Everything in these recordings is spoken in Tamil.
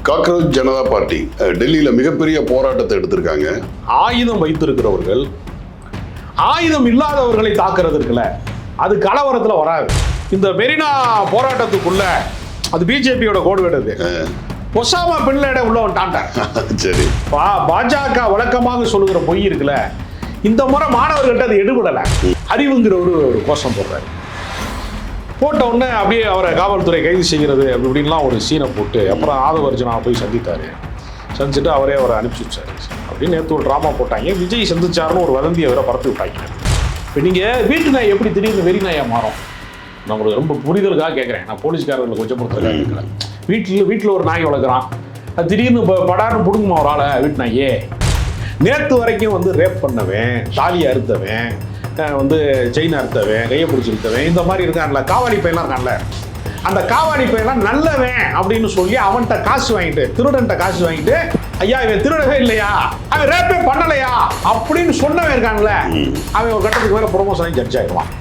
காக்ரோச் ஜனதா பார்ட்டி டெல்லியில மிகப்பெரிய போராட்டத்தை எடுத்திருக்காங்க. ஆயுதம் வைத்திருக்கிறவர்கள் ஆயுதம் இல்லாதவர்களை தாக்குறது இருக்குல்ல, அது கலவரத்தில் வராது. இந்த மெரினா போராட்டத்துக்குள்ள அது பிஜேபியோட கோடு விடுது. ஒசாமா பின் லேடன் உள்ள வந்துட்டான். சரி, பாஜக வழக்கமாக சொல்லுகிற பொய் இருக்குல்ல, இந்த முறை மாணவர்கள்ட்ட அது எடுபடலை. அறிவுங்கிற ஒரு கோஷம் போடுறாரு. போட்ட உடனே அப்படியே அவரை காவல்துறை கைது செய்கிறது அப்படி இப்படின்லாம் ஒரு சீனை போட்டு அப்புறம் ஆதவர்ஜுனா போய் சந்தித்தார். சந்திச்சுட்டு அவரே அவரை அனுப்பிச்சி வச்சார் அப்படின்னு நேற்று ஒரு ட்ராமா போட்டாங்க. விஜய் சந்திச்சாருன்னு ஒரு வதந்தியை அவரை பரப்பி விட்டாங்க. இப்போ நீங்கள் வீட்டு நாய் எப்படி திடீர்னு வெறி நாயாக மாறும்? நான் உங்களுக்கு ரொம்ப புரிதலுக்காக கேட்குறேன். நான் போலீஸ்காரர்களை கொஞ்சம் பொறுத்தலுக்காக கேட்குறேன். வீட்டில் ஒரு நாய் வளர்க்குறான், அது திடீர்னு படாருன்னு பிடுங்குமா ஒரு ஆளை வீட்டு நாயே? நேற்று வரைக்கும் வந்து ரேப் பண்ணவன், தாலியை அறுத்தவன், வந்து செயின் அறுத்தவன், கையை பிடிச்சி இழுத்தவன், இந்த மாதிரி இருக்கான்ல, காவாடி பையெல்லாம் இருக்கான்ல, அந்த காவாடி பையெல்லாம் நல்லவன் அப்படின்னு சொல்லி அவன்கிட்ட காசு வாங்கிட்டு, திருடன்ட்ட காசு வாங்கிட்டு, ஐயா இவன் திருடவே இல்லையா, அவன் ரேப்பே பண்ணலையா அப்படின்னு சொன்னவன் இருக்கான்ல, அவன் ஒரு கட்டத்துக்கு மேலே ப்ரொமோஷன் ஜட்ஜ் ஆகிடுவான்.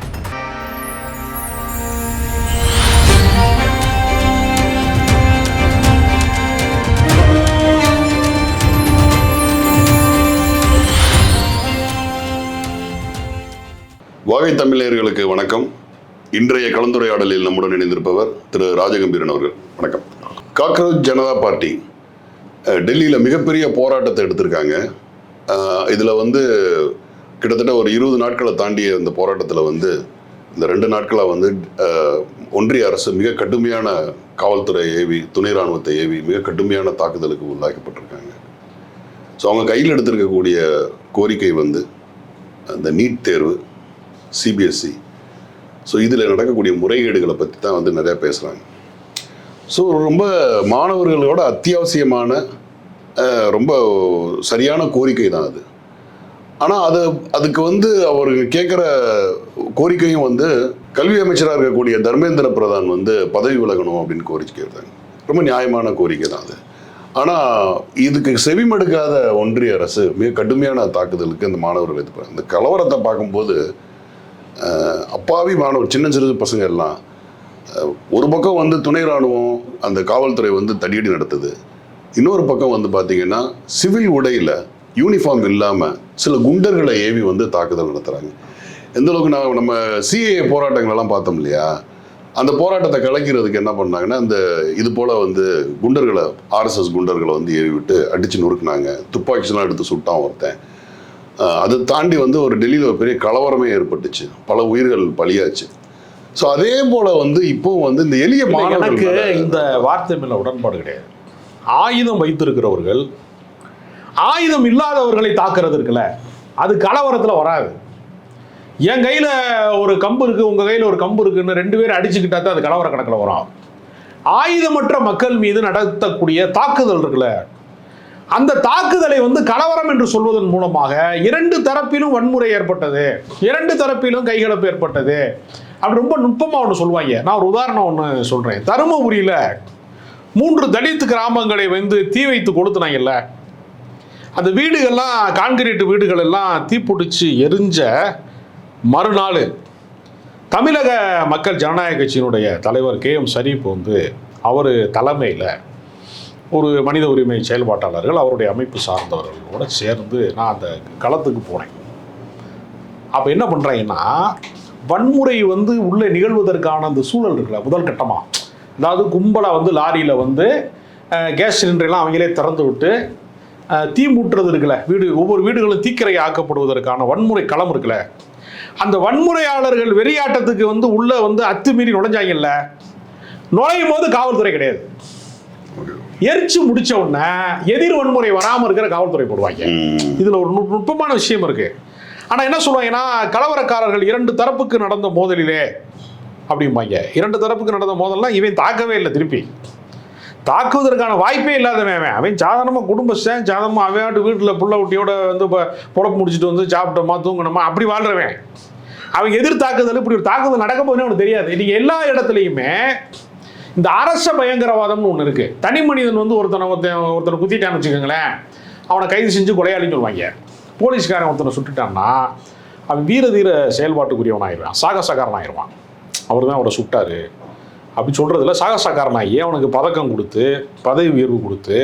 வாகை தமிழர்களுக்கு வணக்கம். இன்றைய கலந்துரையாடலில் நம்முடன் இணைந்திருப்பவர் திரு ராஜகம்பீரன் அவர்கள். வணக்கம். காக்ரோச் ஜனதா பார்ட்டி டெல்லியில் மிகப்பெரிய போராட்டத்தை எடுத்திருக்காங்க. இதில் வந்து கிட்டத்தட்ட ஒரு 20 நாட்களை தாண்டிய இந்த போராட்டத்தில் வந்து இந்த 2 நாட்களாக வந்து ஒன்றிய அரசு மிக கடுமையான காவல்துறை ஏவி, துணை இராணுவத்தை ஏவி மிக கடுமையான தாக்குதலுக்கு உள்ளாக்கப்பட்டிருக்காங்க. ஸோ அவங்க கையில் எடுத்திருக்கக்கூடிய கோரிக்கை வந்து அந்த நீட் தேர்வு, சிபிஎஸ்சி, ஸோ இதில் நடக்கக்கூடிய முறைகேடுகளை பற்றி தான் வந்து நிறையா பேசுகிறாங்க. ஸோ ரொம்ப மாணவர்களோட அத்தியாவசியமான ரொம்ப சரியான கோரிக்கை தான் அது. ஆனால் அதுக்கு வந்து அவர்கள் கேட்குற கோரிக்கையும் வந்து கல்வி அமைச்சராக இருக்கக்கூடிய தர்மேந்திர பிரதான் வந்து பதவி விலகணும் அப்படின்னு கோரிக்கை கேட்டாங்க. ரொம்ப நியாயமான கோரிக்கை தான் அது. ஆனால் இதுக்கு செவிமடுக்காத ஒன்றிய அரசு மிக கடுமையான தாக்குதலுக்கு இந்த மாணவர்கள் எதிர்ப்பாங்க. இந்த கலவரத்தை பார்க்கும்போது அப்பாவி மாணவர், சின்ன சிறு பசங்க எல்லாம் ஒரு பக்கம் வந்து துணை இராணுவம் அந்த காவல்துறை வந்து தடியடி நடத்துது, இன்னொரு பக்கம் வந்து பார்த்தீங்கன்னா சிவில் உடையில் யூனிஃபார்ம் இல்லாமல் சில குண்டர்களை ஏவி வந்து தாக்குதல் நடத்துகிறாங்க. எந்த அளவுக்கு நம்ம சிஏஏ போராட்டங்களெல்லாம் பார்த்தோம் இல்லையா, அந்த போராட்டத்தை கலைக்கிறதுக்கு என்ன பண்ணாங்கன்னா இந்த இது போல் வந்து குண்டர்களை, ஆர்எஸ்எஸ் குண்டர்களை வந்து ஏவி விட்டு அடித்து நொறுக்குனாங்க. துப்பாக்கிலாம் எடுத்து சுட்டான் ஒருத்தன். அதை தாண்டி வந்து ஒரு டெல்லியில் ஒரு பெரிய கலவரமே ஏற்பட்டுச்சு, பல உயிர்கள் பலியாச்சு. ஸோ அதே போல் வந்து இப்போ வந்து இந்த எளிய மாணவர்களுக்கு இந்த வார்த்தை மேலே உடன்பாடு கிடையாது. ஆயுதம் வைத்திருக்கிறவர்கள் ஆயுதம் இல்லாதவர்களை தாக்குறது இருக்குல்ல, அது கலவரத்தில் வராது. என் கையில் ஒரு கம்பு இருக்குது, உங்கள் கையில் ஒரு கம்பு இருக்குன்னு 2 பேர் அடிச்சுக்கிட்டா தான் அது கலவர கணக்கில் வரும். ஆயுதமற்ற மக்கள் மீது நடத்தக்கூடிய தாக்குதல் இருக்குல்ல, அந்த தாக்குதலை வந்து கலவரம் என்று சொல்வதன் மூலமாக 2 தரப்பிலும் வன்முறை ஏற்பட்டது, 2 தரப்பிலும் கைகலப்பு ஏற்பட்டது அப்படி ரொம்ப நுட்பமாக ஒன்று சொல்லுவாங்க. நான் ஒரு உதாரணம் ஒன்று சொல்கிறேன். தருமபுரியில் 3 தலித் கிராமங்களை வந்து தீ வைத்து கொளுத்துனாங்கல்ல, அந்த வீடுகள்லாம் கான்கிரீட் வீடுகள் எல்லாம் தீப்பிடிச்சு எரிஞ்ச மறுநாள் தமிழக மக்கள் ஜனநாயக கட்சியினுடைய தலைவர் KM ஷரீப் வந்து அவர் தலைமையில் ஒரு மனித உரிமை செயல்பாட்டாளர்கள், அவருடைய அமைப்பு சார்ந்தவர்களோட சேர்ந்து நான் அந்த களத்துக்கு போனேன். அப்போ என்ன பண்ணுறாங்கன்னா, வன்முறை வந்து உள்ளே நிகழ்வதற்கான அந்த சூழல் இருக்குல்ல, முதல் கட்டமாக, அதாவது கும்பலாக வந்து லாரியில் வந்து கேஸ் சிலிண்டரெல்லாம் அவங்களே திறந்து விட்டு தீ மூட்டுறது இருக்குல்ல, ஒவ்வொரு வீடுகளும் தீக்கிரை ஆக்கப்படுவதற்கான வன்முறை களம் இருக்குல்ல, அந்த வன்முறையாளர்கள் வெறியாட்டத்துக்கு வந்து உள்ளே வந்து அத்துமீறி நுழைஞ்சாங்கல்ல, நுழையும் போது காவல்துறை கிடையாது. எரிச்சு முடிச்ச உடனே எதிர் வன்முறை வராமல் இருக்கிற காவல்துறை போடுவாங்க. இதில் ஒரு நுட்பமான விஷயம் இருக்கு. ஆனால் என்ன சொல்லுவாங்கன்னா, கலவரக்காரர்கள் 2 தரப்புக்கு நடந்த மோதலிலே அப்படிம்பாங்க. 2 தரப்புக்கு நடந்த மோதல்லாம் இவன் தாக்கவே இல்லை, திருப்பி தாக்குவதற்கான வாய்ப்பே இல்லாதவன். அவன் சாதாரணமாக குடும்பஸ்தன், சாதாரணமாக அவன் வீட்டில் புள்ள குட்டியோட வந்து இப்போ பொழப்பு முடிச்சுட்டு வந்து சாப்பிட்டோமா தூங்கணுமா அப்படி வாழ்றவன். அவன் எதிர் தாக்குதல், இப்படி ஒரு தாக்குதல் நடக்க போதுன்னு அவனுக்கு தெரியாது. இன்னைக்கு எல்லா இடத்துலையுமே இந்த அரச பயங்கரவாதம்னு ஒன்று இருக்குது. தனி மனிதன் வந்து ஒருத்தனை குத்திட்டான்னு வச்சுக்கோங்களேன், அவனை கைது செஞ்சு கொலையாளின்னு சொல்லுவாங்க. போலீஸ்காரன் ஒருத்தனை சுட்டுட்டான்னா அவன் வீர தீர செயல்பாட்டுக்குரியவன் ஆயிடுவான், சாகசக்காரன் ஆயிடுவான். அவர் தான் அவரை சுட்டார், அப்படி சொல்கிறதுல சாகசக்காரனாகி அவனுக்கு பதக்கம் கொடுத்து பதவி உயர்வு கொடுத்து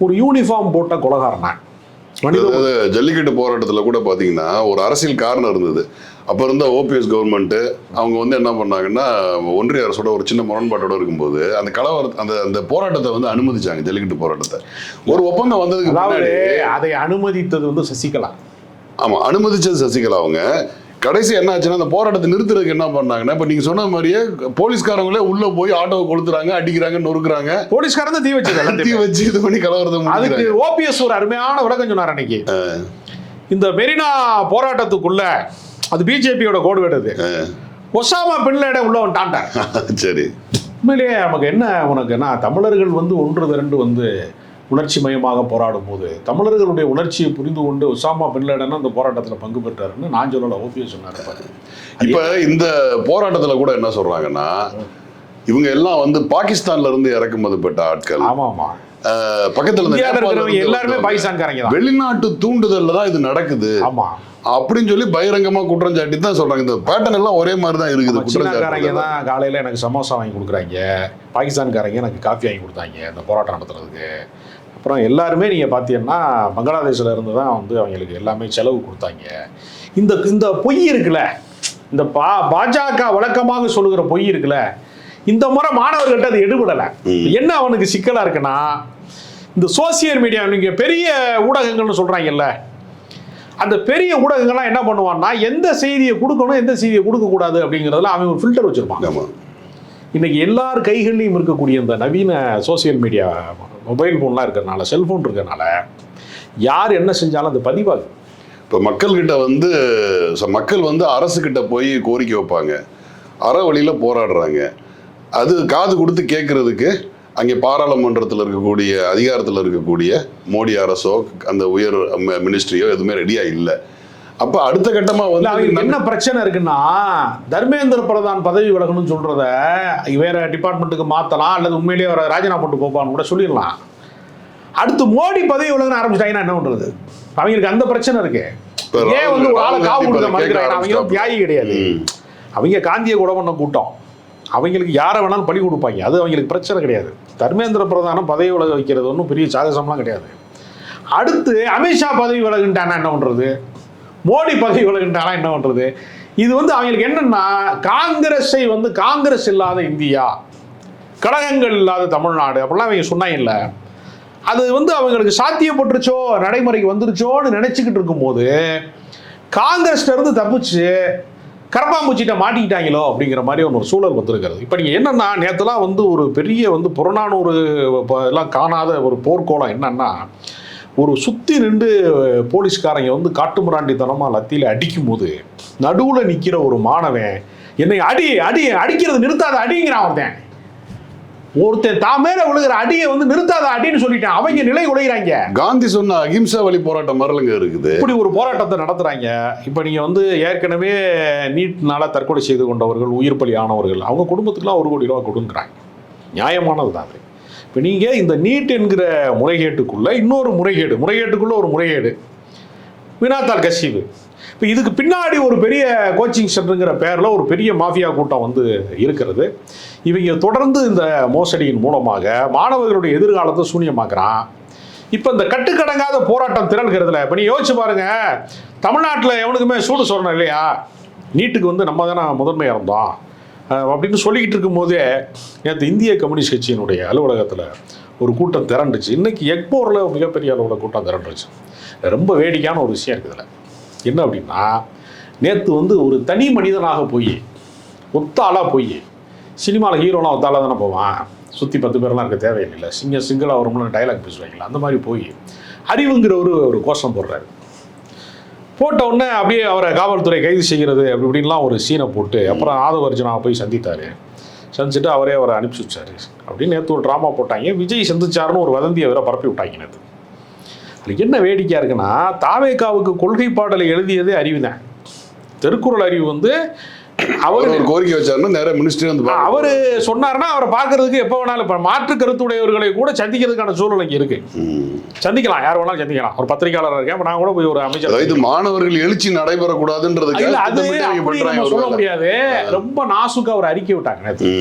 ஒரு யூனிஃபார்ம் போட்ட கொலகாரனான். அதாவது ஜல்லிக்கட்டு போராட்டத்தில் கூட பார்த்தீங்கன்னா ஒரு அரசியல் காரணம் இருந்தது. அப்போ இருந்த ஓபிஎஸ் கவர்மெண்ட்டு அவங்க வந்து என்ன பண்ணாங்கன்னா, ஒன்றிய அரசோட ஒரு சின்ன முரண்பாட்டோட இருக்கும்போது அந்த அந்த போராட்டத்தை வந்து அனுமதிச்சாங்க, ஜல்லிக்கட்டு போராட்டத்தை. ஒரு ஒப்பந்தம் வந்ததுக்கு அதாவது அதை அனுமதித்தது வந்து சசிகலா. ஆமாம், அனுமதிச்சது சசிகலா. அவங்க கடைசி என்ன ஆச்சுன்னா அந்த போராட்டத்தை நிறுத்துறதுக்கு என்ன பண்ணாங்கன்னா, இப்போ நீங்க சொன்ன மாதிரியே போலீஸ்காரங்களே உள்ள போய் ஆட்டோவை கொளுத்துறாங்க, அடிக்கிறாங்க, நொறுக்குறாங்க. போலீஸ்காரன் தீ வச்சு தீ வச்சு இது பண்ணி கலவரத்தை. அதுக்கு ஓபிஎஸ் ஒரு அருமையான விளக்கம் சொன்னார் அன்னைக்கு. இந்த மெரினா போராட்டத்துக்குள்ள அது பிஜேபியோட கோடு வேடுது, ஒசாமா பின் லேடன் உள்ள வந்துட்டான். சரி, உண்மையிலேயே நமக்கு என்ன, உனக்கு என்ன, தமிழர்கள் வந்து ஒன்று திரண்டு வந்து உணர்ச்சி மயமாக போராடும் போது தமிழர்களுடைய உணர்ச்சியை புரிந்து கொண்டு ஒசாமா பின் லேடன் அந்த போராட்டத்தில் பங்கு பெற்றாருன்னு நான் சொல்லல, ஓபிஎஸ் சொன்னார். இப்ப இந்த போராட்டத்துல கூட என்ன சொல்றாங்கன்னா, இவங்க எல்லாம் வந்து பாகிஸ்தான்ல இருந்து இறக்குமதி பெற்ற ஆட்கள். ஆமா, பக்கத்துல எல்லாருமே பாகிஸ்தான்காரங்க தான், வெளிநாட்டு தூண்டுதல்ல தான் இது நடக்குது. ஆமா அப்படின்னு சொல்லி பகிரங்கமா குற்றம் சாட்டி தான் சொல்றாங்க. இந்த பேட்டர்ன் எல்லாம் ஒரே மாதிரி தான் இருக்குது. சீனாக்காரங்க தான் காலையில எனக்கு சமோசா வாங்கி கொடுக்குறாங்க, பாகிஸ்தான்காரங்க எனக்கு காஃபி வாங்கி கொடுத்தாங்க இந்த போராட்டம் நடத்துறதுக்கு. அப்புறம் எல்லாருமே நீங்கள் பார்த்தீங்கன்னா பங்களாதேஷில் இருந்து தான் வந்து அவங்களுக்கு எல்லாமே செலவு கொடுத்தாங்க. இந்த பொய் இருக்குல்ல, இந்த பாஜக வழக்கமாக சொல்லுகிற பொய் இருக்குல்ல, இந்த முறை மாணவர்கிட்ட அது எடுபடலை. என்ன அவனுக்கு சிக்கலாக இருக்குன்னா, இந்த சோசியல் மீடியா நீங்கள் பெரிய ஊடகங்கள்னு சொல்கிறாங்கல்ல, அந்த பெரிய ஊடகங்கள்லாம் என்ன பண்ணுவான்னா எந்த செய்தியை கொடுக்கணும் எந்த செய்தியை கொடுக்கக்கூடாது அப்படிங்கிறதுல அவன் ஒரு ஃபில்டர் வச்சுருப்பான். இன்னைக்கு எல்லார் கைகள்லையும் இருக்கக்கூடிய இந்த நவீன சோசியல் மீடியா, மொபைல் ஃபோன்லாம் இருக்கிறதுனால, செல்ஃபோன் இருக்கிறதுனால யார் என்ன செஞ்சாலும் அது பதிவாகும். இப்போ மக்கள் வந்து அரசுக்கிட்ட போய் கோரிக்கை வைப்பாங்க, அற வழியில் போராடுறாங்க. அது காது கொடுத்து கேட்கறதுக்கு அங்கே பாராளுமன்றத்தில் இருக்கக்கூடிய அதிகாரத்தில் இருக்கக்கூடிய மோடி அரசோ அந்த உயர் மினிஸ்ட்ரியோ எதுவுமே ரெடியா இல்லை. அப்போ அடுத்த கட்டமாக வந்து அவங்களுக்கு என்ன பிரச்சனை இருக்குன்னா, தர்மேந்திர பிரதான் பதவி விலகணும்னு சொல்றத வேற டிபார்ட்மெண்ட்டுக்கு மாற்றலாம், அல்லது உண்மையிலேயே அவரை ராஜினாமா போட்டு போப்பான்னு கூட சொல்லிடலாம். அடுத்து மோடி பதவி விலகணும் ஆரம்பிச்சிட்டாங்கன்னா என்ன பண்றது? அவங்களுக்கு அந்த பிரச்சனை இருக்கு. ஏன் வந்து ஒரு ஆளை காவு கொடுக்க மாட்டேங்கிறாங்க? அவங்க தியாகி கிடையாது, அவங்க காந்தியை கூட பண்ண கூட்டம், அவங்களுக்கு யாரை வேணாலும் பழி கொடுப்பாங்க, அது அவங்களுக்கு பிரச்சனை கிடையாது. தர்மேந்திர பிரதானம் பதவி விலக வைக்கிறது ஒன்றும் பெரிய சாகசம்லாம் கிடையாது. அடுத்து அமித்ஷா பதவி விலகுன்ட்டானா என்ன பண்றது? மோடி பதவி விலகுன்ட்டானா என்ன பண்றது? இது வந்து அவங்களுக்கு என்னன்னா, காங்கிரஸை வந்து காங்கிரஸ் இல்லாத இந்தியா, கழகங்கள் இல்லாத தமிழ்நாடு அப்படிலாம் அவங்க சொன்னாங்கல்ல, அது வந்து அவங்களுக்கு சாத்தியப்பட்டுருச்சோ நடைமுறைக்கு வந்துருச்சோன்னு நினைச்சுக்கிட்டு இருக்கும்போது காங்கிரஸ்ல இருந்து தப்பிச்சு கரப்பாம்பூச்சிட்ட மாட்டிக்கிட்டாங்களோ அப்படிங்கிற மாதிரி ஒரு சூழல் வந்திருக்கிறது. இப்போ நீங்கள் என்னன்னா, நேற்றுலாம் வந்து ஒரு பெரிய வந்து புறநானூறு எல்லாம் காணாத ஒரு போர்க்கோளம் என்னன்னா, ஒரு சுற்றி நின்று போலீஸ்காரங்க வந்து காட்டுமிராண்டித்தனமாக லத்தியில் அடிக்கும் போது நடுவில் நிற்கிற ஒரு மாணவன் என்னை அடிக்கிறது நிறுத்தாத அடிங்கிறான். ஒருத்தன் தான் மேல விழுகிற அடியை வந்து நிறுத்தாத அடின்னு சொல்லிட்டான். அவங்க நிலை உடைகிறாங்க. காந்தி சொன்ன அகிம்சா வழி போராட்டம் மாதிரிலங்க இருக்குது. இப்படி ஒரு போராட்டத்தை நடத்துறாங்க. இப்போ நீங்க வந்து ஏற்கனவே நீட்னால தற்கொலை செய்து கொண்டவர்கள், உயிர் பலி ஆனவர்கள், அவங்க குடும்பத்துக்குலாம் 1 கோடி ரூபா கொடுக்குறாங்க. நியாயமானது தான் அது. இப்போ நீங்க இந்த நீட் என்கிற முறைகேட்டுக்குள்ள இன்னொரு முறைகேட்டுக்குள்ள ஒரு முறைகேடு, வினாத்தாள் கசிவு. இப்போ இதுக்கு பின்னாடி ஒரு பெரிய கோச்சிங் சென்டருங்கிற பேரில் ஒரு பெரிய மாஃபியா கூட்டம் வந்து இருக்கிறது. இவங்க தொடர்ந்து இந்த மோசடியின் மூலமாக மாணவர்களுடைய எதிர்காலத்தை சூன்யமாக்குறான். இப்போ இந்த கட்டுக்கடங்காத போராட்டம் திரள்கிறதுல இப்போ நீ யோசிச்சு பாருங்க, தமிழ்நாட்டில் எவனுக்குமே சூடு சொல்லணும் இல்லையா? நீட்டுக்கு வந்து நம்ம தானே முதன்மையாக இருந்தோம் அப்படின்னு சொல்லிக்கிட்டு இருக்கும்போதே நேற்று இந்திய கம்யூனிஸ்ட் கட்சியினுடைய அலுவலகத்தில் ஒரு கூட்டம் திரண்டுச்சு. இன்னைக்கு எக்போரில் மிகப்பெரிய அளவில் கூட்டம் திரண்டுச்சு. ரொம்ப வேடிக்கையான ஒரு விஷயம் இருக்குதுல. என்ன அப்படின்னா, நேற்று வந்து ஒரு தனி மனிதனாக போய் ஒத்தாளாக போய், சினிமாவில் ஹீரோலாம் ஒத்தாளாக தானே போவான், சுற்றி 10 பேர்லாம் இருக்க தேவையில்லை, சிங்கிளாக வரும்னு டைலாக் பேசுவாங்களா, அந்த மாதிரி போய் அறிவுங்கிற ஒரு கோஷம் போடுறாரு. போட்ட உடனே அப்படியே அவரை காவல்துறை கைது செய்கிறது அப்படி இப்படின்லாம் ஒரு சீனை போட்டு அப்புறம் ஆதவர்ஜுனாவை போய் சந்திச்சுட்டு அவரே அவரை அனுப்பிச்சி வச்சாரு அப்படின்னு நேற்று ஒரு ட்ராமா போட்டாங்க. விஜய் சந்திச்சாருன்னு ஒரு வதந்தியை வேற பரப்பி விட்டாங்க நேற்று. அது என்ன வேடிக்கையாக இருக்குன்னா, தாவேகாவுக்கு கொள்கை பாடலை எழுதியதே அறிவு தான். திருக்குறள் அறிவு வந்து அவர் ஒரு கோரிக்கை வச்சாருன்னா நேரா மினிஸ்ட்ரி வந்து அவரு சொன்னாருன்னா அவரை பார்க்கறதுக்கு எப்போ வேணாலும் இப்ப மாற்று கருத்துடையவர்களை கூட சந்திக்கிறதுக்கான சூழல் இங்க இருக்கு. சந்திக்கலாம், யார் வேணாலும் சந்திக்கலாம். ஒரு பத்திரிகையாளர் இருக்கேன், நான் கூட போய் ஒரு அமைச்சர். இது மாணவர்கள் எழுச்சி நடைபெறக்கூடாதுன்றதுக்கு அது அப்படி நம்ம சொல்ல முடியாது. ரொம்ப நாசுக்கா ஒரு அறிக்கை விட்டாங்க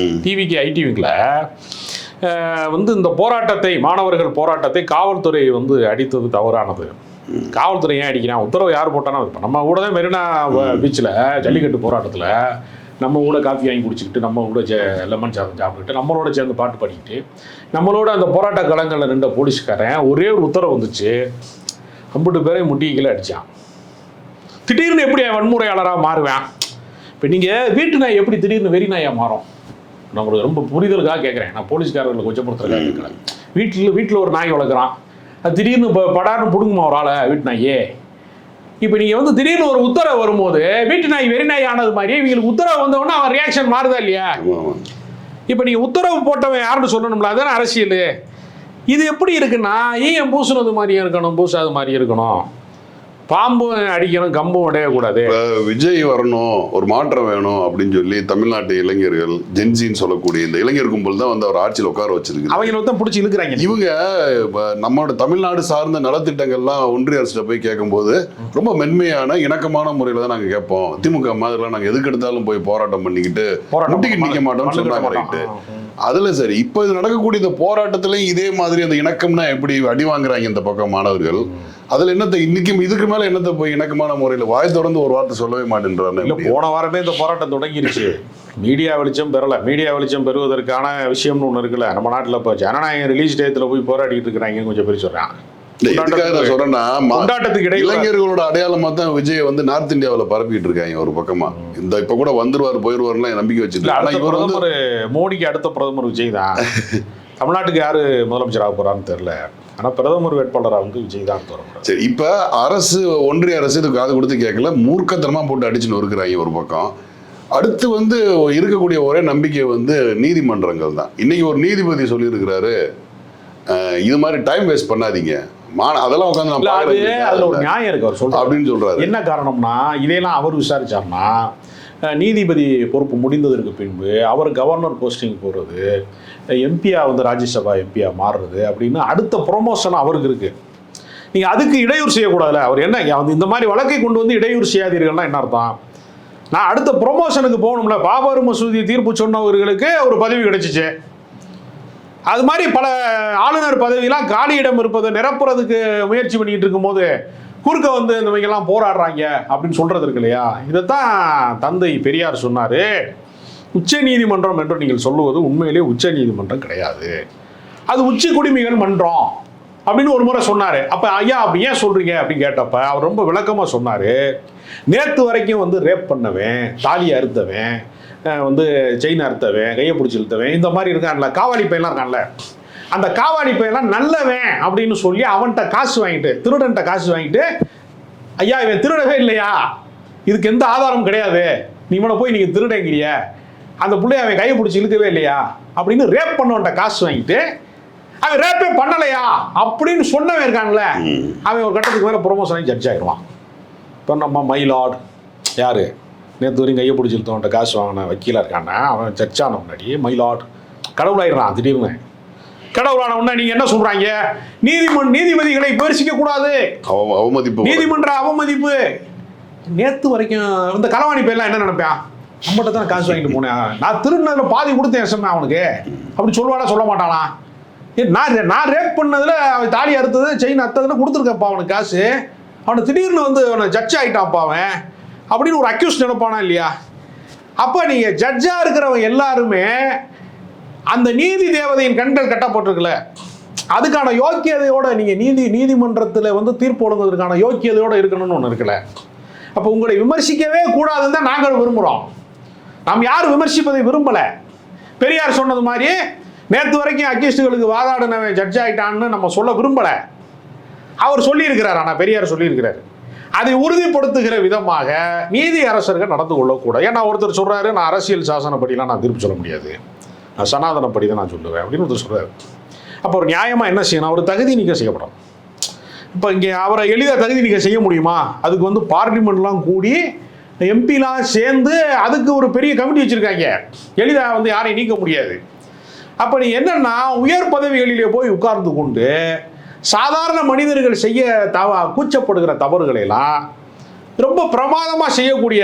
டிவிக்கு ஐடிவிக்குல வந்து இந்த போராட்டத்தை, மாணவர்கள் போராட்டத்தை காவல்துறை வந்து அடித்தது தவறானது. காவல்துறை ஏன் அடிக்கிறான், உத்தரவு யார் போட்டானா? நம்ம கூட தான் மெரினா பீச்சில் ஜல்லிக்கட்டு போராட்டத்தில் நம்ம கூட காஃபி வாங்கி குடிச்சிக்கிட்டு, நம்ம கூட லெமன் சாதம் சாப்பிட்டுக்கிட்டு, நம்மளோட சேர்ந்து பாட்டு பாடிக்கிட்டு, நம்மளோட அந்த போராட்ட களங்களில் நின்ற போலீஸ்காரன் ஒரே ஒரு உத்தரவு வந்துச்சு, 50 பேரையும் முட்டிக்கல அடித்தான். திடீர்னு எப்படி வன்முறையாளராக மாறுவேன்? இப்போ நீங்கள் வீட்டு நாய் எப்படி திடீர்னு வெறி நாயாக மாறும்? நான் உங்களுக்கு ரொம்ப புரிதலுக்காக கேட்குறேன், நான் போலீஸ்காரர்களை கொச்சப்படுத்துறதுக்காக கேட்குறேன். வீட்டில் ஒரு நாய் வளர்க்குறான், அது திடீர்னு இப்போ படார்னு பிடுங்குமா ஒரு ஆளை வீட்டு நாயே? இப்போ நீங்கள் வந்து திடீர்னு ஒரு உத்தரவு வரும்போது வீட்டு நாய் வெறி நாய் ஆனது மாதிரி இவங்களுக்கு உத்தரவு வந்தவொடனே அவன் ரியாக்ஷன் மாறுதா இல்லையா? இப்போ நீங்கள் உத்தரவு போட்டவன் யாருன்னு சொல்லணும்ல, அதுதானே அரசியல். இது எப்படி இருக்குன்னா, ஏன் பூசுனது மாதிரியும் இருக்கணும், பூசாத மாதிரி இருக்கணும், பாம்பும் அடிக்கணும், கம்பும் உடையக்கூடாது. விஜய் வரணும், ஒரு மாற்றம் வேணும் அப்படின்னு சொல்லி தமிழ்நாட்டு இளைஞர்கள், ஜென்சின்னு சொல்லக்கூடிய இந்த இளைஞர் கும்பல் தான் வந்து அவர் ஆட்சியில் உட்கார வச்சிருக்கு. அவங்க தான் பிடிச்சி இழுக்கிறாங்க. இவங்க நம்மளோட தமிழ்நாடு சார்ந்த நலத்திட்டங்கள்லாம் ஒன்றிய அரசிட்ட போய் கேட்கும்போது ரொம்ப மென்மையான இணக்கமான முறையில் தான் நாங்கள் கேட்போம். திமுக மாதிரிலாம் நாங்கள் எதுக்கு எடுத்தாலும் போய் போராட்டம் பண்ணிக்கிட்டு முட்டிக்கிட்டு நிற்க மாட்டோம்னு சொன்னாங்க. ரைட்டு, அதுல சரி. இப்போ இது நடக்கக்கூடிய இந்த போராட்டத்திலையும் இதே மாதிரி அந்த இணக்கம்னா எப்படி அடி வாங்குறாங்க இந்த பக்கம் மாணவர்கள்? அதுல என்னத்தை இன்னைக்கும் இதுக்கு மேல என்னத்தை போய் இணக்கமான முறையில் வாய் தொடர்ந்து ஒரு வார்த்தை சொல்லவே மாட்டேன்றாங்க. இல்ல, போன வாரமே இந்த போராட்டம் தொடங்கிருச்சு. மீடியா வெளிச்சம் பெறல. மீடியா வெளிச்சம் பெறுவதற்கான விஷயம்னு ஒண்ணு இருக்குல்ல. நம்ம நாட்டுல இப்போ ஜனநாயகம் ரிலீஸ் டேத்துல போய் போராடிட்டு இருக்கிறாங்க கொஞ்சம் பேர் சொல்றாங்க. சொல்றேன்னா இளைஞர்களோட அடையாளமா தான் விஜய் வந்து நார்த் இந்தியாவில் பரப்பிட்டு இருக்காங்க ஒரு பக்கமா. இந்த இப்ப கூட வந்துருவாரு போயிருவாருலாம் நம்பிக்கை வச்சுட்டு. ஆனா இவர் வந்து மோடிக்கு அடுத்த பிரதமர் விஜய் தான். தமிழ்நாட்டுக்கு யாரு முதலமைச்சராக போறான்னு தெரியல. ஆனா பிரதமர் வேட்பாளராக வந்து விஜய் தான் தரும். சரி, இப்ப அரசு, ஒன்றிய அரசு இது காது கொடுத்து கேட்கல, மூர்க்கத்தனமா போட்டு அடிச்சுன்னு இருக்கிறாங்க ஒரு பக்கம். அடுத்து வந்து இருக்கக்கூடிய ஒரே நம்பிக்கை வந்து நீதிமன்றங்கள் தான். இன்னைக்கு ஒரு நீதிபதி சொல்லியிருக்கிறாரு, இது மாதிரி டைம் வேஸ்ட் பண்ணாதீங்க, அதெல்லாம் உட்காந்து அதுல ஒரு நியாயம் இருக்கு அவர் சொல்ற அப்படின்னு சொல்றாரு. என்ன காரணம்னா, இதையெல்லாம் அவர் விசாரிச்சார்னா, நீதிபதி பொறுப்பு முடிந்ததற்கு பின்பு அவர் கவர்னர் போஸ்டிங் போகிறது, எம்பியா வந்து ராஜ்யசபா எம்பியா மாறுறது அப்படின்னு அடுத்த ப்ரொமோஷன் அவருக்கு இருக்கு. நீங்க அதுக்கு இடையூறு செய்யக்கூடாதுல்ல. அவர் என்ன இந்த மாதிரி வழக்கை கொண்டு வந்து இடையூறு செய்யாதீர்கள்னா என்ன அர்த்தம்? நான் அடுத்த ப்ரொமோஷனுக்கு போகணும்ல. பாபர் மசூதி தீர்ப்பு சொன்னவர்களுக்கு ஒரு பதவி கிடைச்சிச்சு. அது மாதிரி பல ஆளுநர் பதவியெல்லாம் காலியிடம் இருப்பதை நிரப்புறதுக்கு முயற்சி பண்ணிட்டு இருக்கும் போது குறுக்க வந்து இந்தவங்கெல்லாம் போராடுறாங்க அப்படின்னு சொல்றது இருக்கு இல்லையா? இதைத்தான் தந்தை பெரியார் சொன்னாரு, உச்ச நீதிமன்றம் என்று நீங்கள் சொல்லுவது உண்மையிலே உச்ச நீதிமன்றம் கிடையாது, அது உச்ச குடிமைகள் மன்றம் அப்படின்னு ஒரு முறை சொன்னாரு. அப்ப ஐயா அப்படி ஏன் சொல்றீங்க அப்படின்னு கேட்டப்ப அவர் ரொம்ப விளக்கமா சொன்னாரு, நேற்று வரைக்கும் வந்து ரேப் பண்ணவன், தாலி அறுத்தவன், வந்து செயின் அறுத்தவன், கையை பிடிச்சி இழுத்தவன், இந்த மாதிரி இருக்கான்ல, காவாடி பையெல்லாம் இருக்கான்ல, அந்த காவாடி பையெல்லாம் நல்லவன் அப்படின்னு சொல்லி அவன்கிட்ட காசு வாங்கிட்டு, திருடன்ட்ட காசு வாங்கிட்டு, ஐயா இவன் திருடவே இல்லையா, இதுக்கு எந்த ஆதாரம் கிடையாது, நீ இவனை போய் நீங்கள் திருடங்கிறிய, அந்த பிள்ளைய அவன் கையை பிடிச்சி இழுக்கவே இல்லையா அப்படின்னு ரேப் பண்ணவன்ட்ட காசு வாங்கிட்டு, அவன் ரேப்பே பண்ணலையா அப்படின்னு சொன்னவன் இருக்கான்ல, அவன் ஒரு கட்டத்துக்கு மேலே ப்ரொமோஷன் ஜட்ஜ் ஆகிடுவான். இப்போ நம்ம மைலாட் யாரு, நேற்று வரையும் கையை பிடிச்சி இழுத்தவன்ட்ட காசு வாங்கின வக்கீலாக இருக்கான்னா அவன் ஜட்ஜான முன்னாடி மைலாட் கடவுளாயிடுறான். திடீர்னு கடவுளான உடனே நீங்க என்ன சொல்றாங்க, நீதிபதிகளை விமர்சிக்க கூடாது, அவமதிப்பு, நீதிமன்ற அவமதிப்பு. நேத்து வரைக்கும் இந்த களவாணி பேர்லாம் என்ன நினைப்பான், நம்மகிட்ட தான் காசு வாங்கிட்டு போனேன், நான் திருநெல்வேலியில பாதி கொடுத்தேன் சொன்னேன் அவனுக்கு அப்படி சொல்லுவானா சொல்ல மாட்டானா? நான் ரேப் பண்ணதுல அவன் தாலி அறுத்தது செயின் அறுத்ததுன்னு கொடுத்துருக்கப்பா அவனுக்கு காசு, அவனை திடீர்னு வந்து அவனை ஜட்ஜ் ஆகிட்டான்ப்பா அவன் அப்படின்னு ஒரு அக்யூஸ் நினைப்பானா இல்லையா? அப்போ நீங்க ஜட்ஜா இருக்கிறவங்க எல்லாருமே அந்த நீதி தேவதையின் கண்கள் கட்டப்பட்டிருக்குல்ல, அதுக்கான யோக்கியதையோட நீங்க நீதிமன்றத்தில் வந்து தீர்ப்பு ஒழுங்குவதற்கான யோக்கியதையோட இருக்கணும்னு ஒன்று இருக்குல்ல. அப்போ உங்களை விமர்சிக்கவே கூடாதுன்னு தான் நாங்கள் விரும்புகிறோம். நாம் யாரும் விமர்சிப்பதை விரும்பலை. பெரியார் சொன்னது மாதிரி நேற்று வரைக்கும் அக்யூஸ்டுகளுக்கு வாதாடினவன் ஜட்ஜ் ஆகிட்டான்னு நம்ம சொல்ல விரும்பலை. அவர் சொல்லியிருக்கிறார், ஆனால் பெரியார் சொல்லியிருக்கிறார். அதை உறுதிப்படுத்துகிற விதமாக நீதி அரசர்கள் நடந்து கொள்ளக்கூடாது. ஏன்னா ஒருத்தர் சொல்றாரு, நான் அரசியல் சாசனப்படிலாம் நான் தீர்ப்பு சொல்ல முடியாது, நான் சனாதனப்படி தான் நான் சொல்லுவேன் அப்படின்னு ஒருத்தர் சொல்றாரு. அப்போ ஒரு நியாயமாக என்ன செய்யணும், அவர் தகுதி நீக்கம் செய்யப்படும். இப்போ இங்கே அவரை எளிதாக தகுதி நீக்கம் செய்ய முடியுமா? அதுக்கு வந்து பார்லிமெண்ட்லாம் கூடி எம்பிலாம் சேர்ந்து அதுக்கு ஒரு பெரிய கமிட்டி வச்சுருக்காங்க. எளிதாக வந்து யாரையும் நீக்க முடியாது. அப்போ நீ என்னன்னா உயர் பதவிகளிலே போய் உட்கார்ந்து கொண்டு சாதாரண மனிதர்கள் செய்ய கூச்சப்படுகிற தவறுகளை எல்லாம் ரொம்ப பிரமாதமாக செய்யக்கூடிய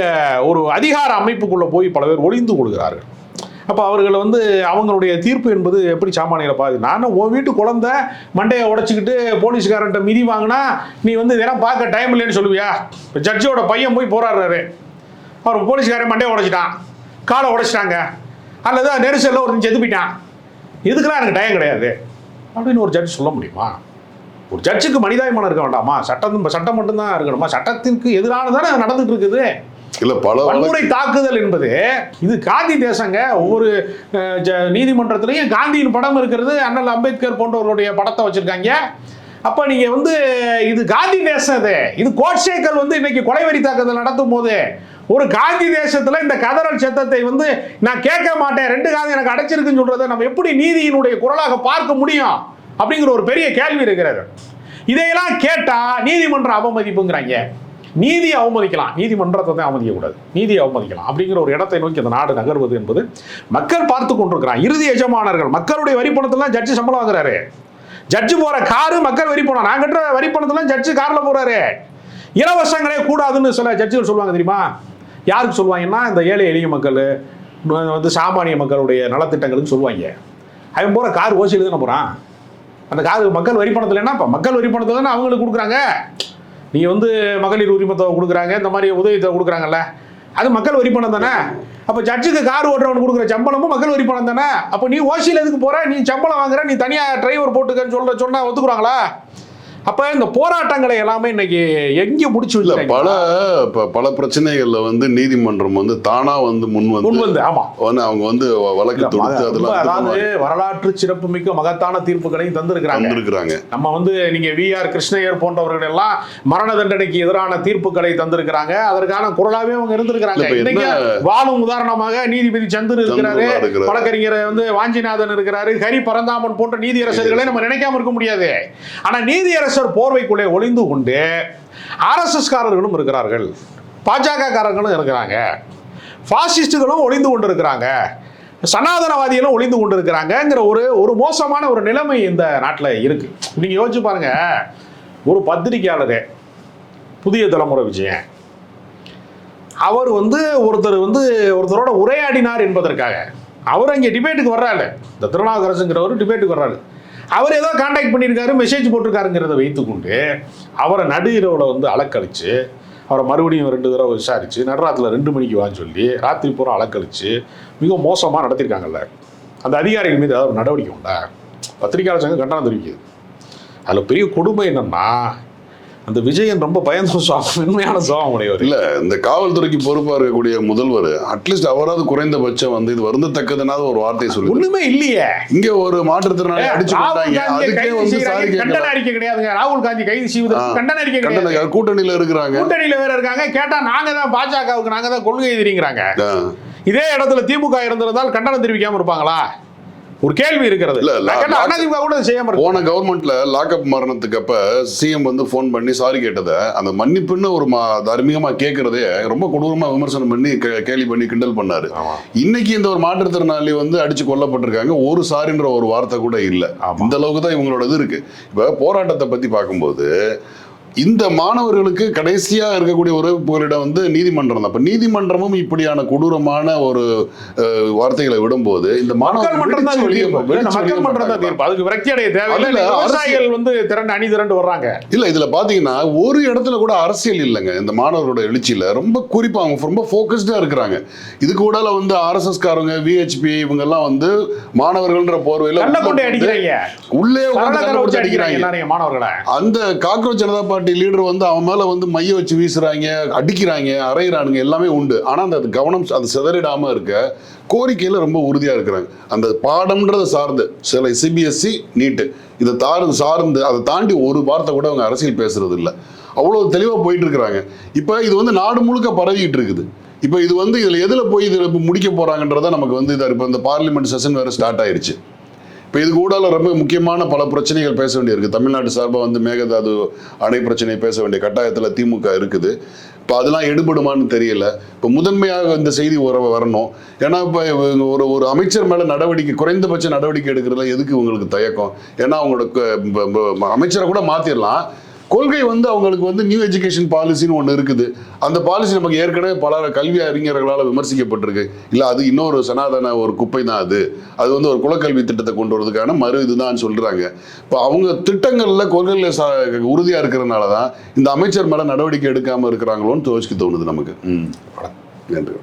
ஒரு அதிகார அமைப்புக்குள்ளே போய் பல பேர் ஒளிந்து கொள்கிறார்கள். அப்போ அவர்கள் வந்து அவங்களுடைய தீர்ப்பு என்பது எப்படி சாமானியரை பாது? நானும் உன் வீட்டு குழந்தை மண்டையை உடைச்சிக்கிட்டு போலீஸ்காரன்ட்ட மிதி வாங்கினா நீ வந்து இதெல்லாம் பார்க்க டைம் இல்லைன்னு சொல்லுவியா? இப்போ ஜட்ஜோட பையன் போய் போராடுறாரு, அவர் போலீஸ்காரன் மண்டையை உடைச்சிட்டான், காலை உடைச்சிட்டாங்க, அல்லது நெரிசலில் ஒரு செத்து போயிட்டான், இதுக்கெல்லாம் எனக்கு டைம் கிடையாது அப்படின்னு ஒரு ஜட்ஜ் சொல்ல முடியுமா? ஒரு ஜட்ஜுக்கு மனிதாயமானம் இருக்க வேண்டாமா? சட்டம் மட்டும்தான் இருக்கணுமா? சட்டத்திற்கு எதிரானதானே நடந்துட்டு இருக்குது. இல்ல பல வன்முறை தாக்குதல் என்பது இது காந்தி தேசங்க. ஒவ்வொரு நீதிமன்றத்திலையும் காந்தியின் படம் இருக்கிறது, அண்ணல் அம்பேத்கர் போன்றவர்களுடைய படத்தை வச்சிருக்காங்க. அப்ப நீங்க வந்து இது காந்தி தேசம், இது கோட்சேக்கள் வந்து இன்னைக்கு கொலைவெறி தாக்குதல் நடத்தும் போது ஒரு காந்தி தேசத்துல இந்த கதறல் சத்தத்தை வந்து நான் கேட்க மாட்டேன், 2 காது எனக்கு அடைச்சிருக்குன்னு சொல்றதை நம்ம எப்படி நீதியினுடைய குரலாக பார்க்க முடியும் அப்படிங்கிற ஒரு பெரிய கேள்வி இருக்கிறது. இதையெல்லாம் கேட்டா நீதிமன்ற அவமதிப்புங்கிறாங்க. நீதியை அவமதிக்கலாம், நீதிமன்றத்தை தான் அவமதிக்கக்கூடாது, நீதியை அவமதிக்கலாம் அப்படிங்கிற ஒரு இடத்தை நோக்கி அந்த நாடு நகர்வது என்பது மக்கள் பார்த்து கொண்டிருக்கிறாங்க. இறுதி எஜமானர்கள் மக்களுடைய வரிப்பணத்தில் ஜட்ஜு சம்பளம் வாங்குறாரு, ஜட்ஜு போற காரு மக்கள் வரிப்பணம், நான் கட்டுற வரிப்பணத்தில் ஜட்ஜு கார்ல போறாரு. இலவசங்களே கூடாதுன்னு சில ஜட்ஜுகள் சொல்லுவாங்க தெரியுமா? யாருக்கு சொல்லுவாங்கன்னா இந்த ஏழை எளிய மக்கள் வந்து சாமானிய மக்களுடைய நலத்திட்டங்களுக்கு சொல்லுவாங்க. அவன் போற கார் ஓசியில் தானே போறான், அந்த கார் மக்கள் வரிப்பணத்தில் என்ன மக்கள் வரிப்பணத்தில் தானே அவங்களுக்கு கொடுக்குறாங்க. நீ வந்து மகளிர் உரிமத்தை கொடுக்குறாங்க, இந்த மாதிரி உதவித்தை கொடுக்குறாங்கல்ல, அது மக்கள் வரி பணம் தானே. அப்போ ஜட்ஜுக்கு கார் ஓட்டுறவன் கொடுக்குற சம்பளமும் மக்கள் வரி பணம் தானே. அப்போ நீ ஓசியில் எதுக்கு போற? நீ சம்பளம் வாங்குற, நீ தனியாக டிரைவர் போட்டுக்கன்னு சொன்னா ஒத்துக்குறாங்களா? அப்போ இந்த போராட்டங்களை எல்லாமே இன்னைக்கு எங்கே முடிச்சு இல்ல பல பிரச்சனைகள்ல வந்து நீதிமன்றம் வந்து தானா வந்து முன் வந்து ஆமா அவங்க வந்து வழக்கு தொடுத்து அதெல்லாம் அதாவது வரலாற்று சிறப்புமிக்க மகத்தான தீர்ப்புகளையும் தந்திருக்கிறாங்க. நம்ம வந்து நீங்க வி.ஆர். கிருஷ்ணய்யர் போன்றவர்கள் எல்லாம் மரண தண்டனைக்கு எதிரான தீர்ப்புகளை தந்திருக்கிறாங்க. அதற்கான குரலாவே அவங்க இருந்திருக்கிறாங்க. இன்னைக்கு வாழும் உதாரணமாக நீதிபதி சந்திர இருக்கிறாரு, வழக்கறிஞர் வந்து வாஞ்சிநாதன் இருக்கிறாரு, ஹரி பரந்தாமன் போன்ற நீதியரசர்களை நம்ம நினைக்காம இருக்க முடியாது. ஆனா நீதியரசர் போர்வைக்குள்ளே ஒளிந்து கொண்டு RSS காரர்களும் இருக்கிறார்கள், பாஜக காரர்களும் இருக்கிறாங்க, பாசிஸ்டுகளும் ஒளிந்து கொண்டிருக்கிறாங்க, சனாதனவாதிகளும் ஒளிந்து கொண்டிருக்கிறாங்கிற ஒரு மோசமான ஒரு நிலைமை இந்த நாட்டில் இருக்கு. நீங்க யோசிச்சு பாருங்க, ஒரு பத்திரிகையாளர் புதிய தலைமுறை விஜயன், அவர் வந்து ஒருத்தரோட உரையாடினார் என்பதற்காக அவர் அங்கே டிபேட்டுக்கு வர்றாரு, இந்த திருநாவுக்கரசுங்கிறவர் டிபேட்டுக்கு வர்றாரு, அவர் ஏதோ கான்டாக்ட் பண்ணியிருக்காரு, மெசேஜ் போட்டிருக்காருங்கிறத வைத்துக்கொண்டு அவரை நடு இரவில் வந்து அலக்கழிச்சு, அவரை மறுபடியும் 2 தடவை விசாரிச்சு, நடுராத்தில் 2 மணிக்கு வான்னு சொல்லி ராத்திரி பூரா அலக்கழிச்சு மிக மோசமாக நடத்திருக்காங்கல்ல. அந்த அதிகாரிகள் மீது ஏதாவது நடவடிக்கை உண்டா? பத்திரிகையாளர் சங்கம் கண்டனம் தெரிவிக்குது. அதில் பெரிய கொடுமை என்னன்னா, அந்த விஜயன் ரொம்ப பயந்த உண்மையான சுபாவம் உடையவர் இல்ல. இந்த காவல்துறைக்கு பொறுப்பா இருக்கக்கூடிய முதல்வர் அட்லீஸ்ட் அவராது குறைந்தபட்சம் வந்து இது வருந்தத்தக்கதுனால ஒரு வார்த்தை சொல்லி ஒண்ணுமே இல்லையே. இங்க ஒரு மாற்றுத்திறனாளி அடிச்சு கண்டன அறிக்கை கிடையாதுங்க. ராகுல் காந்தி கைது செய்வதற்கு கண்டன அறிக்கை கிடையாது. கூட்டணியில இருக்கிறாங்க, கூட்டணியில வேற இருக்காங்க. கேட்டா நாங்க தான் பாஜகவுக்கு நாங்க தான் கொள்கை எதிரிங்கிறாங்க. இதே இடத்துல திமுக இருந்திருந்தால் கண்டனம் தெரிவிக்காம இருப்பாங்களா? ஒரு கேள்வி இருக்கிறது. போன கவர்மெண்ட்ல லாக்அப் மரணத்துக்கு அப்ப சிஎம் வந்து போன் பண்ணி சாரி கேட்டதை அந்த மன்னிப்புன்னு ஒரு தார்மீகமா கேட்கறதே ரொம்ப கொடூரமா விமர்சனம் பண்ணி கேலி பண்ணி கிண்டல் பண்ணாரு. இன்னைக்கு இந்த ஒரு மாற்றுத்திறனாளி வந்து அடிச்சு கொல்லப்பட்டிருக்காங்க, ஒரு சாரின்ற ஒரு வார்த்தை கூட இல்லை. இந்த அளவுக்கு தான் இவங்களோட இது இருக்கு. இப்ப போராட்டத்தை பத்தி பார்க்கும்போது இந்த மாணவர்களுக்கு கடைசியா இருக்கக்கூடிய ஒரு புகலிடம் வந்து நீதிமன்றம் தான். இப்ப நீதிமன்றமும் இப்படியான கொடூரமான ஒரு வார்த்தைகளை விடும்போது இந்த மாணவர்கள் அதுக்கு விரக்தி அடைய தேவையில்லை. விவசாயிகள் வந்து அணி திரண்டு வர்றாங்க. இல்ல இதுல பாத்தீங்கன்னா ஒரு இடத்துல கூட அரசியல் இல்லைங்க. இந்த மாணவர்களோட எழுச்சியில ரொம்ப குறிப்பா அவங்க ரொம்ப போக்கஸ்டா இருக்கிறாங்க. இது கூட வந்து RSS காரங்க, VHP இவங்க எல்லாம் வந்து மாணவர்கள்ன்ற போர்வையில உள்ளே அடிக்கிறாங்க மாணவர்களை. அந்த காக்ரோச் ஜனதா பார்ட்டி லீடர் வந்து அவன் மேல வந்து மைய வச்சு வீசுறாங்க, அடிக்கிறாங்க, அரைகிறானுங்க, எல்லாமே உண்டு. ஆனா அந்த கவனம் அது சிதறிடாம இருக்க கோரிக்கையில ரொம்ப உறுதியா இருக்கிறாங்க. அந்த பாடம்ன்றதை சார்ந்து சில CBSE நீட்டு இதை சார்ந்து அதை தாண்டி ஒரு வார்த்தை கூட அவங்க அரசியல் பேசுறது இல்லை. அவ்வளவு தெளிவா போயிட்டு இருக்கிறாங்க. இப்ப இது வந்து நாடு முழுக்க பரவிட்டு இருக்குது. இப்போ இது வந்து இதுல எதுல போய் இது முடிக்க போறாங்கன்றத நமக்கு வந்து இப்போ இந்த பார்லிமெண்ட் செஷன் வேற ஸ்டார்ட் ஆயிடுச்சு. இப்போ இது கூட ரொம்ப முக்கியமான பல பிரச்சனைகள் பேச வேண்டியிருக்கு. தமிழ்நாட்டு சார்பாக வந்து மேகதாது அணை பிரச்சனையை பேச வேண்டிய கட்டாயத்தில் திமுக இருக்குது. இப்போ அதெல்லாம் எடுபடுமான்னு தெரியல. இப்போ முதன்மையாக இந்த செய்தி வரணும். ஏன்னா இப்போ ஒரு அமைச்சர் மேலே நடவடிக்கை, குறைந்தபட்ச நடவடிக்கை எடுக்கிறதுல எதுக்கு உங்களுக்கு தயக்கம்? ஏன்னா அவங்களோட அமைச்சரை கூட மாற்றிடலாம். கொள்கை அவங்களுக்கு நியூ எஜுகேஷன் பாலிசின்னு ஒன்று இருக்குது. அந்த பாலிசி நமக்கு ஏற்கனவே பல கல்வி அறிஞர்களால் விமர்சிக்கப்பட்டிருக்கு. இல்லை அது இன்னொரு சனாதன ஒரு குப்பை தான், அது ஒரு குலக்கல்வி திட்டத்தை கொண்டு வரதுக்கான இதுதான் சொல்றாங்க. இப்போ அவங்க திட்டங்களில் கொள்கையில் உறுதியாக இருக்கிறதுனால தான் இந்த அமைச்சர் மேலே நடவடிக்கை எடுக்காமல் இருக்கிறாங்களோன்னு யோசிக்க தோணுது நமக்கு. நன்றி.